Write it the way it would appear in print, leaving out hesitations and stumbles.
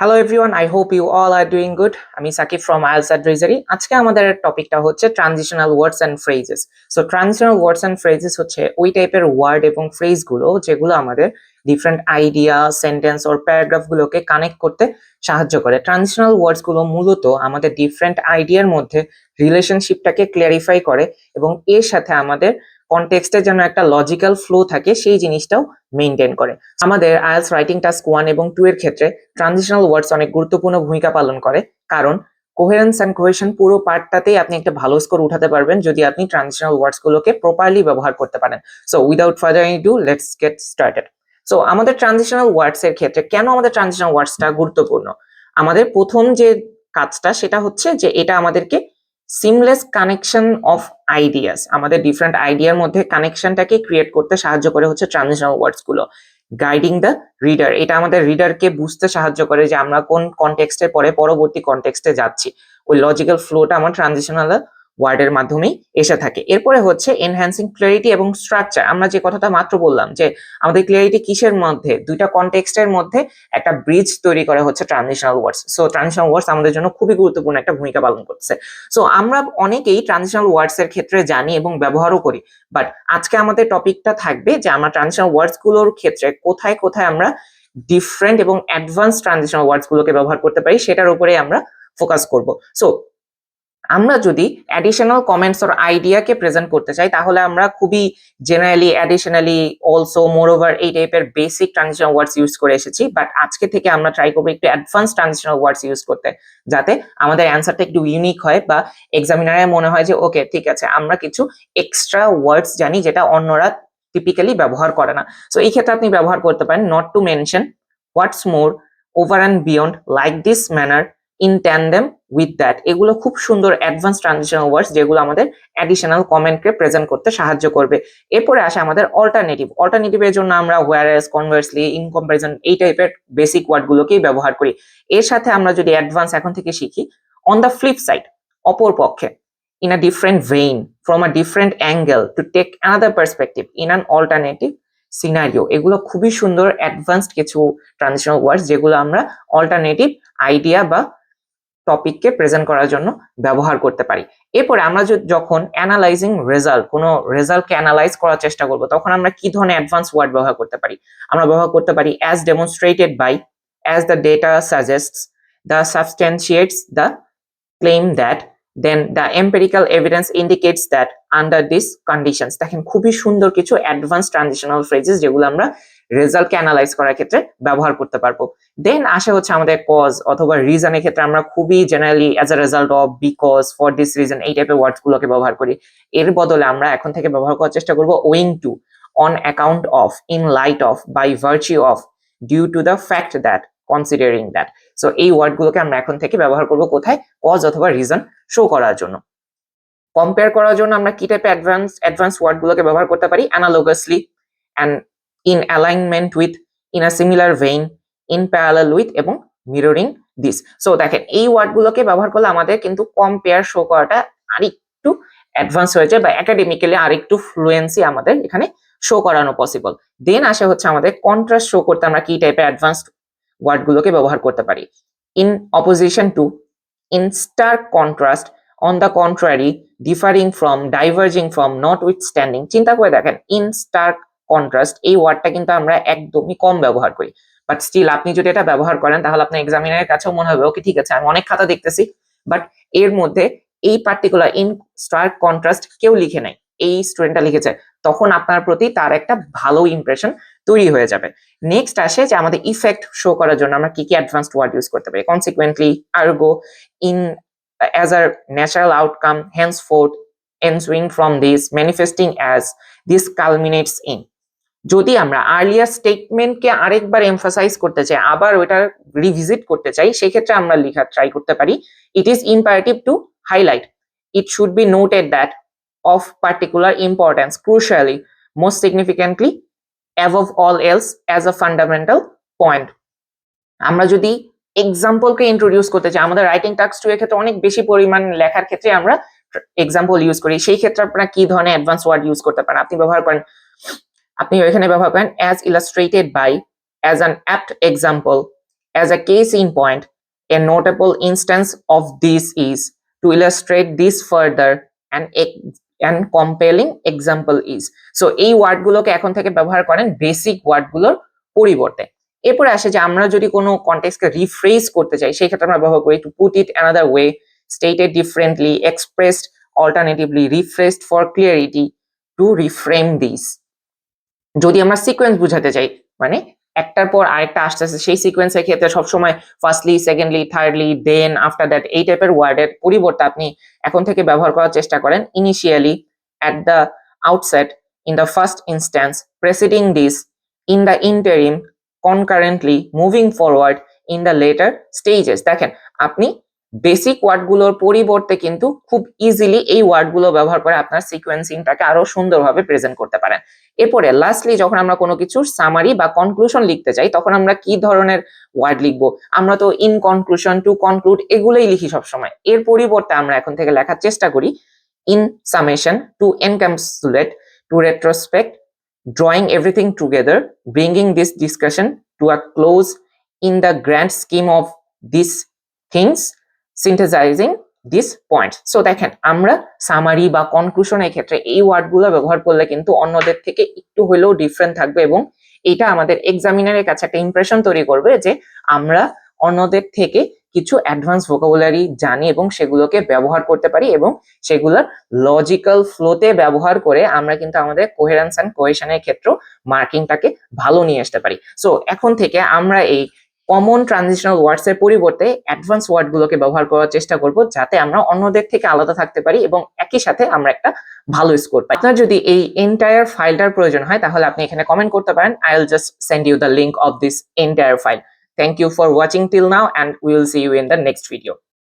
Hello everyone, I hope you all are doing good. আমি Sakib from IELTS advisory. আজকে আমাদের টপিকটা হচ্ছে transitional words and phrases. So transitional words and phrases হচ্ছে ওই টাইপের ওয়ার্ড এবং ফ্রেজগুলো যেগুলো আমাদের ডিফারেন্ট আইডিয়া, সেন্টেন্স ওর প্যারাগ্রাফগুলোকে কানেক্ট করতে সাহায্য করে। ট্রানজিশনাল ওয়ার্ডসগুলো মূলত আমাদের ডিফারেন্ট আইডিয়ার মধ্যে রিলেশনশিপটাকে ক্লিয়ারিফাই করে এবং এর সাথে আমাদের কনটেক্সটের জন্য একটা লজিক্যাল ফ্লো থাকে সেই জিনিসটাও মেনটেন করে। আমাদের আইএলস রাইটিং টাস্ক 1 এবং 2 এর ক্ষেত্রে ট্রানজিশনাল ওয়ার্ডস অনেক গুরুত্বপূর্ণ ভূমিকা পালন করে, কারণ কোহেরেন্স অ্যান্ড কোহেশন পুরো পার্টটাতেই আপনি একটা ভালো স্কোর উঠাতে পারবেন যদি আপনি ট্রানজিশনাল ওয়ার্ডস গুলোকে প্রপারলি ব্যবহার করতে পারেন। So without further any let's get started. So আমাদের ট্রানজিশনাল ওয়ার্ডস এর ক্ষেত্রে কেন আমাদের ট্রানজিশনাল ওয়ার্ডসটা গুরুত্বপূর্ণ? আমাদের প্রথম যে কাজটা সেটা হচ্ছে যে এটা আমাদেরকে সিমলেস কানেকশন অফ আইডিয়াস, আমাদের ডিফারেন্ট আইডিয়ার মধ্যে কানেকশনটাকে ক্রিয়েট করতে সাহায্য করে হচ্ছে ট্রানজিশনাল ওয়ার্ডস গুলো। গাইডিং দ্য রিডার, এটা আমাদের রিডারকে বুঝতে সাহায্য করে যে আমরা কোন কনটেক্সটের পরে পরবর্তী কনটেক্সটে যাচ্ছি। ওই লজিক্যাল ফ্লোটা আমার ট্রানজিশনাল ওয়ার্ডের মাধ্যমেই এসে থাকে। এরপরে হচ্ছে এনহ্যান্সিং ক্লিয়ারিটি এবং স্ট্রাকচার। আমরা যে কথাটা মাত্র বললাম যে আমাদের ক্লিয়ারিটি কিসের মধ্যে, দুইটা কনটেক্সটের মধ্যে একটা ব্রিজ তৈরি করে হচ্ছে ট্রানজিশনাল ওয়ার্ডস। সো ট্রানজিশনাল ওয়ার্ডস আমাদের জন্য খুবই গুরুত্বপূর্ণ একটা ভূমিকা পালন করছে। সো আমরা অনেকেই ট্রানজিশনাল ওয়ার্ডস এর ক্ষেত্রে জানি এবং ব্যবহারও করি, বাট আজকে আমাদের টপিকটা থাকবে যে আমরা ট্রানজিশনাল ওয়ার্ডস গুলোর ক্ষেত্রে কোথায় কোথায় আমরা ডিফারেন্ট এবং অ্যাডভান্স ট্রানজিশনাল ওয়ার্ডস গুলোকে ব্যবহার করতে পারি সেটার উপরে আমরা ফোকাস করব। সো আমরা যদি অ্যাডিশনাল কমেন্টস অর আইডিয়াকে প্রেজেন্ট করতে চাই তাহলে আমরা খুবই জেনারেলি, অ্যাডিশনালি, অলসো, মোরওভার এই টাইপের বেসিক ট্রানজিশনাল ওয়ার্ডস ইউজ করে এসেছি, বাট আজকে থেকে আমরা ট্রাই করবো একটু অ্যাডভান্স ট্রানজিশনাল ওয়ার্ডস ইউজ করতে, যাতে আমাদের অ্যান্সারটা একটু ইউনিক হয় বা এক্সামিনারের মনে হয় যে ওকে ঠিক আছে আমরা কিছু এক্সট্রা ওয়ার্ডস জানি যেটা অন্যরা টিপিক্যালি ব্যবহার করে না। সো এই ক্ষেত্রে আপনি ব্যবহার করতে পারেন not to mention, what's more, over and beyond, like this manner, in tandem with that. এগুলো খুব সুন্দর অ্যাডভান্স ট্রানজিশনাল ওয়ার্ডস যেগুলো আমাদের অ্যাডিশনাল কমেন্টকে প্রেজেন্ট করতে সাহায্য করবে। এরপরে আসে আমাদের অল্টারনেটিভ। অল্টারনেটিভের জন্য আমরা হোয়ারএস, কনভার্সলি, ইন কম্পারিজন এই টাইপের বেসিক ওয়ার্ডগুলোকেই ব্যবহার করি। এর সাথে আমরা যদি অ্যাডভান্স এখন থেকে শিখি, অন দ্য ফ্লিপ সাইড, অপর পক্ষে, in a different vein, from a different angle, to take another perspective, in an alternative scenario. এগুলো খুবই সুন্দর অ্যাডভান্সড কিছু ট্রানজিশনাল ওয়ার্ডস যেগুলো আমরা অল্টারনেটিভ আইডিয়া বা টপিককে প্রেজেন্ট করার জন্য ব্যবহার করতে পারি। এরপরে আমরা যখন অ্যানালাইজিং রেজাল্ট, কোনো রেজাল্টকে অ্যানালাইজ করার চেষ্টা করব, তখন আমরা কি ধরনের অ্যাডভান্স ওয়ার্ড ব্যবহার করতে পারি? আমরা ব্যবহার করতে পারি as demonstrated by, as the data suggests, the substantiates the claim that, then the empirical evidence indicates that, under this conditions. দেখেন খুবই সুন্দর কিছু অ্যাডভান্স ট্রানজিশনাল ফ্রেজেস যেগুলো আমরা রেজাল্টকে অ্যানালাইজ করার ক্ষেত্রে ব্যবহার করতে পারবো। দেন আসে হচ্ছে আমাদের কজ অথবা রিজনের ক্ষেত্রে আমরা খুবই generally as a result of, because, for this reason এই টাইপের ওয়ার্ডস গুলোকে ব্যবহার করি। এর বদলে আমরা এখন থেকে ব্যবহার করার চেষ্টা করবো owing to, on account of, in light of, by virtue of, due to the fact that, considering that. So এই ওয়ার্ডগুলোকে আমরা এখন থেকে ব্যবহার করবো কোথায়? কজ অথবা রিজন শো করার জন্য। কম্পেয়ার করার জন্য আমরা কি টাইপের অ্যাডভান্স ওয়ার্ডগুলোকে ব্যবহার করতে পারি? Analogously, and in alignment with, in a similar vein, in parallel with এবং মিররিং দিস। সো দেখেন এই ওয়ার্ডগুলোকে ব্যবহার করলে আমাদের কিন্তু কম্পেয়ার শো করাটা আরেকটু অ্যাডভান্স হয়ে যায় বা একাডেমিক্যালি আরেকটু ফ্লুয়েন্সি আমাদের এখানে শো করানো পসিবল। দেন আসে হচ্ছে আমাদের কন্ট্রাস্ট শো করতে আমরা কি টাইপের অ্যাডভান্সড ওয়ার্ডগুলোকে ব্যবহার করতে পারি? In opposition to, in stark contrast, on the contrary, differing from, diverging from, notwithstanding. চিন্তা করে দেখেন ইন স্টার্ক কন্ট্রাস্ট এই ওয়ার্ডটা কিন্তু আমরা একদমই কম ব্যবহার করি, বাট স্টিল আপনি যদি এটা ব্যবহার করেন তাহলে আপনার এক্সামিনারের কাছেও মনে হবে ওকে ঠিক আছে আমি অনেক খাতা দেখতেছি, বাট এর মধ্যে এই পার্টিকুলার ইন স্টার্ক কন্ট্রাস্ট কেউ লিখে নাই, এই স্টুডেন্টটা লিখেছে, তখন আপনার প্রতি তার একটা ভালো ইমপ্রেশন তৈরি হয়ে যাবে। নেক্সট আসে যে আমাদের ইফেক্ট শো করার জন্য আমরা কি কি অ্যাডভান্সড ওয়ার্ড ইউজ করতে পারি? Consequently, ergo, in as a natural outcome, henceforth, ensuing from this, manifesting as, this culminates in। যদি আমরা আর্লিয়ার স্টেটমেন্টকে আরেকবার এমফাসাইজ করতে চাই, আবার ওইটা রিভিজিট করতে চাই, সেক্ষেত্রে আমরা লেখা ট্রাই করতে পারি it is imperative to highlight, it should be noted that, of particular importance, crucially, most significantly, above all else, as a fundamental point। আমরা যদি এক্সাম্পলকে ইন্ট্রোডিউস করতে চাই, আমাদের রাইটিং টাস্ক 2 এর ক্ষেত্রে অনেক বেশি পরিমাণ লেখার ক্ষেত্রে আমরা এক্সাম্পল ইউজ করি, সেই ক্ষেত্রে আপনারা কি ধরনের অ্যাডভান্স ওয়ার্ড ইউজ করতে পারেন? আপনি এখানে ব্যবহার করেন as illustrated by, as an apt example, As a case in point, a notable instance of this is to illustrate this further and compelling example is. So এই ওয়ার্ডগুলোকে এখন থেকে ব্যবহার করেন বেসিক ওয়ার্ডগুলোর পরিবর্তে। এরপরে আসে যে আমরা যদি কোনো কনটেক্সটকে রিফ্রেজ করতে চাই সেই ক্ষেত্রে আমরা ব্যবহার করি to put it another way, stated differently, expressed alternatively, refreshed for clarity, to reframe this. যদি আমরা সিকোয়েন্স বুঝাতে চাই মানে একটার পর আরেকটা আসতে আসতে সেই সিকোয়েন্সের ক্ষেত্রে সবসময় firstly, secondly, thirdly, then, after that এই টাইপের ওয়ার্ডের পরিবর্তে আপনি এখন থেকে ব্যবহার করার চেষ্টা করেন initially, at the outset, in the first instance, presiding this, in the interim, concurrently, moving forward, in the letter stages. দেখেন আপনি বেসিক ওয়ার্ডগুলোর পরিবর্তে কিন্তু খুব ইজিলি এই ওয়ার্ডগুলো ব্যবহার করে আপনার সিকোয়েন্সিংটাকে আরো সুন্দরভাবে প্রেজেন্ট করতে পারেন। এরপরে লাস্টলি যখন আমরা কোনো কিছুর সামারি বা কনক্লুশন লিখতে চাই তখন আমরা কি ধরনের ওয়ার্ড লিখবো? আমরা তো ইন কনক্লুশন, টু কনক্লুড এগুলোই লিখি সবসময়। এর পরিবর্তে আমরা এখন থেকে লেখার চেষ্টা করি in summation, to encapsulate, to retrospect, drawing everything together, bringing this discussion to a close in the grand scheme of these things, synthesizing this point. So দেখেন আমরা সামারি বা কনক্লুশনের ক্ষেত্রে এই ওয়ার্ডগুলো ব্যবহার করলে কিন্তু অন্যদের থেকে একটু হলেও ডিফারেন্ট থাকবে এবং এটা আমাদের এক্সামিনারের কাছে একটা ইমপ্রেশন তৈরি করবে যে আমরা অন্যদের থেকে কিছু অ্যাডভান্স ভোকাবুলারি জানি এবং সেগুলোকে ব্যবহার করতে পারি এবং সেগুলোর লজিক্যাল ফ্লোতে ব্যবহার করে আমরা কিন্তু আমাদের কোহেরেন্স এন্ড কোহেশনের ক্ষেত্রে মার্কিংটাকে ভালো নিয়ে আসতে পারি। সো এখন থেকে আমরা এই কমন ট্রানজিশনাল ওয়ার্ডস এর পরিবর্তে অ্যাডভান্স ওয়ার্ডগুলোকে ব্যবহার করার চেষ্টা করব যাতে আমরা অন্যদের থেকে আলাদা থাকতে পারি এবং একই সাথে আমরা একটা ভালো স্কোর পাই। আপনার যদি এই এন্টায়ার ফাইলটার প্রয়োজন হয় তাহলে আপনি এখানে কমেন্ট করতে পারেন। I will just send you the link of this entire file. Thank you for watching till now and we will see you in the next video.